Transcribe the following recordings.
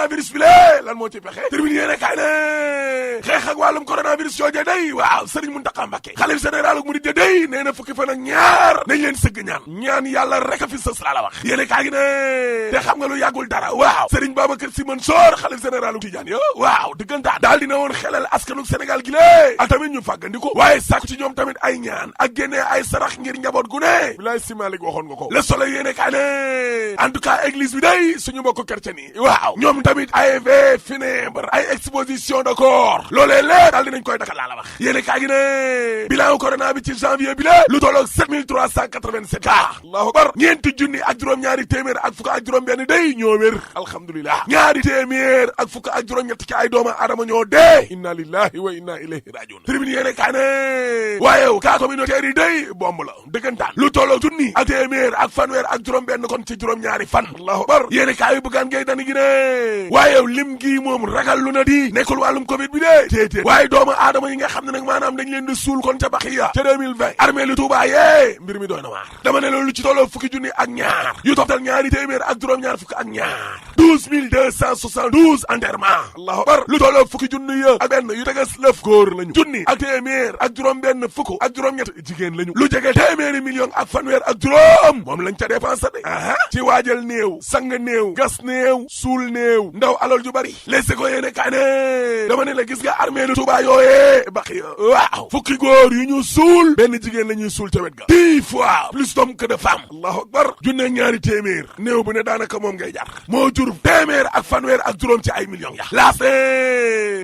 coronavirus bi lée lan moo ci pexe termine yéene kaay ne xeex ak wàllum coronavirus yooje day waaw Serigne Mountakha Mbacké xalif général ak murid day nee na fukki fan ak ñaar nañ leen sëgg ñaan yàlla rek a fi sës laa la wax yéene kaay gi ne te xam nga lu yàggul dara waaw Serigne Babacar Sy Mansour xalif général ak Tidiane yo waaw dëggantaan daal dina woon xelal askanu Sénégal gi lée ak tamit ñu fàggandiko waaye sàkku ci ñoom tamit ay ñaan ak génnee ay sarax ngir njaboot gu ne bilaay si Malick waxoon nga ko Le Soleil yéene kaay ne en tout cas église bi day suñu mbokk chrétien yi waaw ñoom tamit ay vœux funèbres ay exposition de corps loolee lée daal dinañ koy dakal laa la wax yéene kaay gi ne bilan corona bi ci janvier bi la lu tolloog 7387 cas allahu akbar ñeenti junni ak juróom-ñaari téeméer ak fukk ak juróom-benn day ñoo wér alhamdulilah ñaari téeméer ak fukk ak juróom-ñett ci ay doomu aadama ñoo dee inna lillahi wa inna ilayhi rajiun tribune yéene kaay ne waaye cas communautaire yi day bomb la dëggantaan lu tolloog junni ak téeméer ak fanweer ak juróom-benn kon ci juróom-ñaari fan allahu akbar yéene kaay yu bëggaan ngay dani gi ne waaye lim gi moom ragal lu na di nekkul wàllum covid bi dee téetéet waaye doomu aadama yi nga xam ne nag maanaam dañ leen di suul kon ca Baxiya ca 2020 armée lu Tuubaa yee mbir mi doy na waar dama ne loolu ci tolloo fukki junni ak ñaar yu toftal ñaari téeméer ak juróom-ñaar fukki ak ñaar 12272 enterrement allahu akbar lu tolloo fukki junni ya ak benn yu teges lëf góor lañu junni ak téeméer ak juróom-benn fukk ak juróom-ñett jigéen lañu lu jege téeméeri million ak fanweer ak juróom moom lañ ca dépensé de ci waajal néew sang néew gas néew suul néew ndaw alal ju bari les ko yéene kaa ne dama ne la gis nga armée lu Tuubaa yooyee Baxiya waaw fukki góor yu ñu suul benn jigéen la ñuy suul ca wet ga 10 fois plus d'hommes que de femmes allahu akbar junne ñaari téeméer néew bu ne daanaka moom ngay jar moo jur téeméer ak fanweer ak juróom ci ay millions ya laas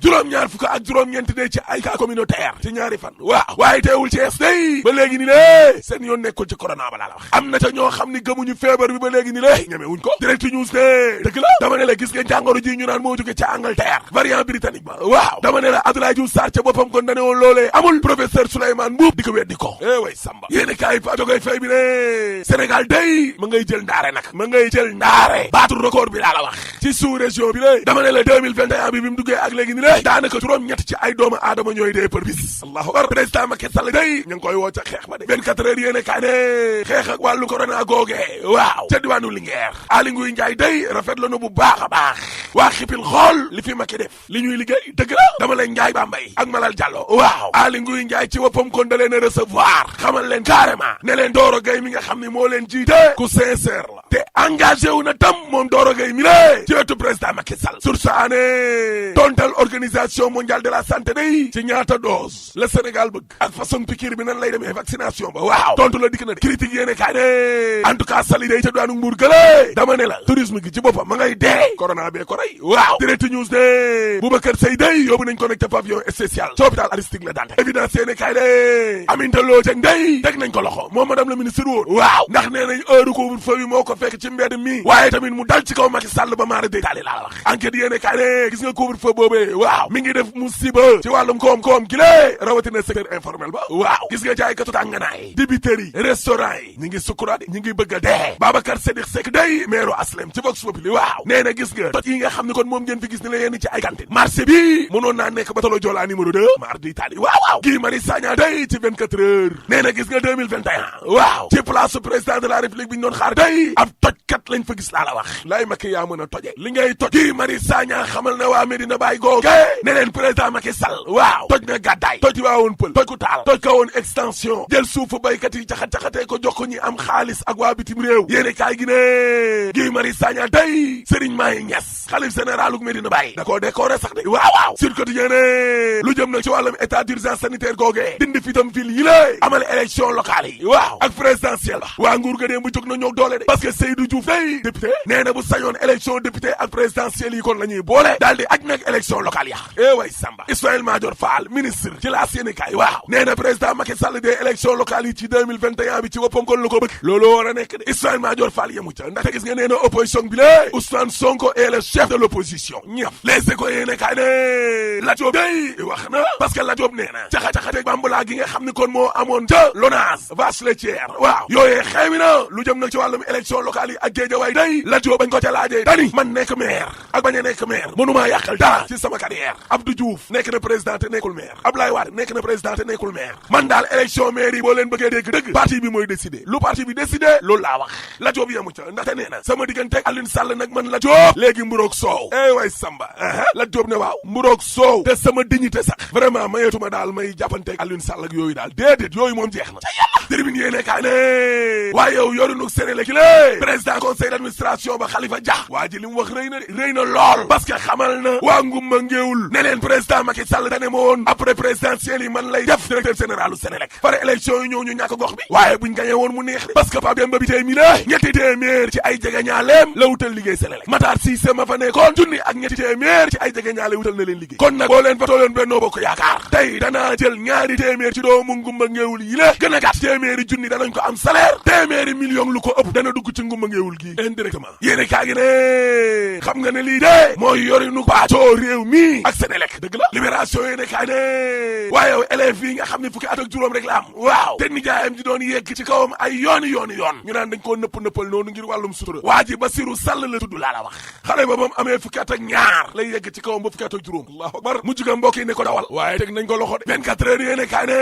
juróom-ñaar fukk ak juróom-ñeent de ci ay cas communautaire ci ñaari fan waaw waaye teewul ci es day ba léegi ni lée seen yoon nekkul ci corona ba laa la wax am na ca ñoo xam ni gëmuñu feebar bi ba léegi ni lée ñeme wuñ ko direct news ne dëgg la dama ne la gis nga jàngoro ji ñu naan moo jóge ca Angleterre variant britannique ba waaw dama ne la Abdoulaye Diouf Sarr ca boppam kon dane woon loolee amul professeur Souleymane Mboup di ko weddi ko way Samba yéene kaay fa jógee fay bi ne Sénégal day ma ngay jël ndaare nag ma ngay jël ndaare baatu record bi laa la wax ci sous région bi lée dama ne la 2021 bi mu duggee ak léegi ni lée daanaka juróom-ñett ci ay doomu aadama ñooy dee par bis allahu akbar président Macky Sall day ñu ngi koy woo ca xeex ba de 24 heures yéene kaay ne xeex ak wàllu corona googee waaw ca diwaanu Linguère Aly Ngouille Ndiaye day rafet la nu bu baax a baax waa xipil xool li fi Macky def li ñuy liggéey dëgg la dama leen Ndiaye Bambey ak Malal Diallo waaw Aly Ngouille Ndiaye ci woppam kon da leen a recevoir xamal leen carrément ne leen Doro Gueye mi nga xam ne moo leen jiite ku sincère la te engagé wu na tam moom Doro Gueye mi lée ci wetu président Macky Sall sur sa année tontal organisation mondiale de la santé day ci ñaata dose la Sénégal bëgg ak façon piqûre bi nan lay demee vaccination ba waaw tontu la dikk na de critique yéene kaay ne en tout cas Sall day ca daanu Mbuur gële dama ne la tourisme gi ci boppam ma ngay dee corona bee ko rey waaw direct news ne Boubacar Seye day yóbbu nañ ko nekk ca pavillon spécial ci hôpital Aristide Le Dantec évidence yéene kaay de Aminata Lô Dieng day teg nañ ko loxo moom madame la ministre woon waaw ndax nee nañ heure couvre-feu bi moo ko fekk ci mbedd mi waaye tamit mu dal ci kaw Macky Sall ba maara détaali laa la wax enquête yéene kaay de gis nga couvre-feu boobee waaw mi ngi def musiba ci wàllum koom-koom gi lée rawatina secteur informel ba waaw gis nga jaaykatu tànganaay dibiteri restaurant yi ñi ngi sukkuraat ñi ngi bëgg a dee Babacar Sédhiq Seck day maire Aslem ci Vox Populi waaw nee na gis nga toj yi nga xam ne kon moom ngeen fi gis ni la yenn ci ay cantine marché bi mënoon naa nekk batalo Joola numéro 2 mar di Italie waaw Guy Marius Sagna day ci 24 heures nee na gis nga 2021 waaw ci place président de la république bi ñu doon xaar day ab tojkat lañ fa gis laa la wax lay Macky yaa mën a toje li ngay toj Guy Marius Sagna xamal na waa Medina Baye googe ne leen président Macky Sall waaw toj na gàddaay toj waa woon pël toj ku taal toj ka woon extension jël suufu baykat yi caxat-caxatee ko jox ko ñi am xaalis ak waa bitim réew yéene kaay gi ne Guy Marius Sagna day Serigne Maye Niass xalif général uk Medina Baye da koo décoré sax de waaw Sud Quotidien ne lu jëm nag ci wàllum état d'urgence sanitaire googee dindi fitam fil yi lée amal élection locale yi waaw ak présidentielle ba waa nguur ga dee bu jóg na ñoo doole de parce que Seydou Diouf day député nee na bu sañoon élection député ak présidentielle yi kon la ñuy boole daal di aj nag élection locale ya way Samba Ismaïla Madior Fall ministre ci la Sénégal waaw nee na président Macky Sall des élections locales yi ci 2021 bi ci woppam kon la ko bëgg loolu war a nekk de Ismaïla Madior Fall yemu ca ndaxte gis nga nee na opposition bi lée Ousmane Sonko est le chef de l'opposition ñëf les écoles yéene kaay ne Lat Diop day wax na parce que Lat Diop nee na caxa-caxateeg bambulaa gi nga xam ni kon moo amoon ca LONASE vache laitière waaw yooyee xewi na lu jëm nag ci wàllum élection locale yi ak Guédiawaye day Lat Diop bañ ko ca laajee dani man nekk maire ak bañ a nekk maire mënumaa yàqal dara ci sama carrière Abdou Diouf nekk na président te nekkul maire Abdoulaye Wade nekk na président te nekkul maire man daal élection maire yi boo leen bëggee dégg dëgg parti bi mooy décider lu parti bi décider loolu laa wax Lat Diop yemu ca ndaxte nee na sama diggante ak Alioune Sall nag man Lat Diop léegi mburoog mburoog soow way Samba la Jóob ne waaw mburoog soow te sama dignité sax vraiment mayetuma daal may jàppanteeg Alioune Sall ak yooyu daal déedéet yooyu moom jeex na ca yàlla tribune yéene kaay ne waaye yow yorinu Senelec lé président conseil d'administration ba Khalifa Dia waa ji li mu wax rëy na lool parce que xamal na waa ngumba ngéewul ne leen président Macky Sall dane ma woon après présidentielle yi man lay def directeur généralu Senelec fare élection yi ñëw ñu ñàkk gox bi waaye buñ gañee woon mu neex parce que Pape Demba Bitèye mi la ñetti téeméer ci ay jegeñaaleem la wutal liggéey Senelec Matar Cissé ma fa nekkoon junni ak ñetti téeméer ci ay jegeñaale wutal na leen liggéey kon nag boo leen fa tooleen Benno Bokk Yaakaar tey danaa jël ñaari téeméer ci doomu ngumba ngéewul yi la gën a gàtt téeméeri junni danañ ko am salaire téeméeri million lu ko ëpp dana dugg ci ngumba ngéewul gi indirectement yéene kaa gi ne xam nga ne lii de mooy yorinu paacoo réew mi ak Senelec dëgg la libération yéene kaa ne waaye yow élèves yi nga xam ne fukki at ak juróom rek la am waaw te nijaayam ji doon yegg ci kawam ay yooni ñu naan dañ koo nëppal noonu ngir wàllum sutura waa ji Basiru Sall la tudd laa la wax xale ba moom amee fukki at ak ñaar lay yegg ci kawam ba fukki at ak juróom allahu akbar mujj ga mbokk yi ne ko dawal waaye teg nañ ko loxo de 24 heures yéene kaa ne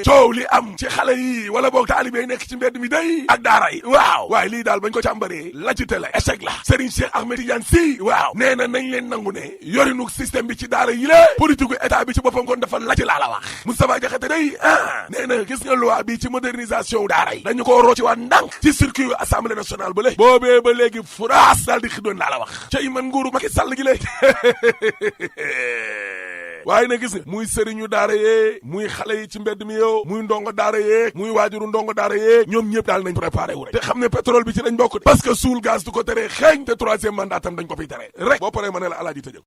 coow li am ci xale yi wala boog taalibe yi nekk ci mbedd mi day ak daara yi waaw waaye lii daal bañ ko càmbaree la ci télé échec la Serigne Cheikh Ahmed Tidiane Sy waaw nee na nañ leen nangu ne yorinu système bi ci daara yi la politique état bi ci boppam kon dafa la ci laa la wax Moustapha Diakhaté day nee na gis nga loi bi ci modernisation daara yi dañu ko rocci waat ndànk ci circuit yu assemblée nationale ba léegi boobee ba léegi furaas daal di xidoon laa la wax ca man nguuru Macky Sall gi léegi waaye na gis nga muy sëriñu daara yee muy xale yi ci mbedd mi yow muy ndongo daara yee muy waajuru ndongo daara yee ñoom ñëpp daal nañ préparé wu rek te xam ne pétrole bi ci lañ bokk parce que suul gaz du ko tere xeeñ te troisième mandat tam dañ ko fiy tere rek boo paree ma ne la alaaji tëjal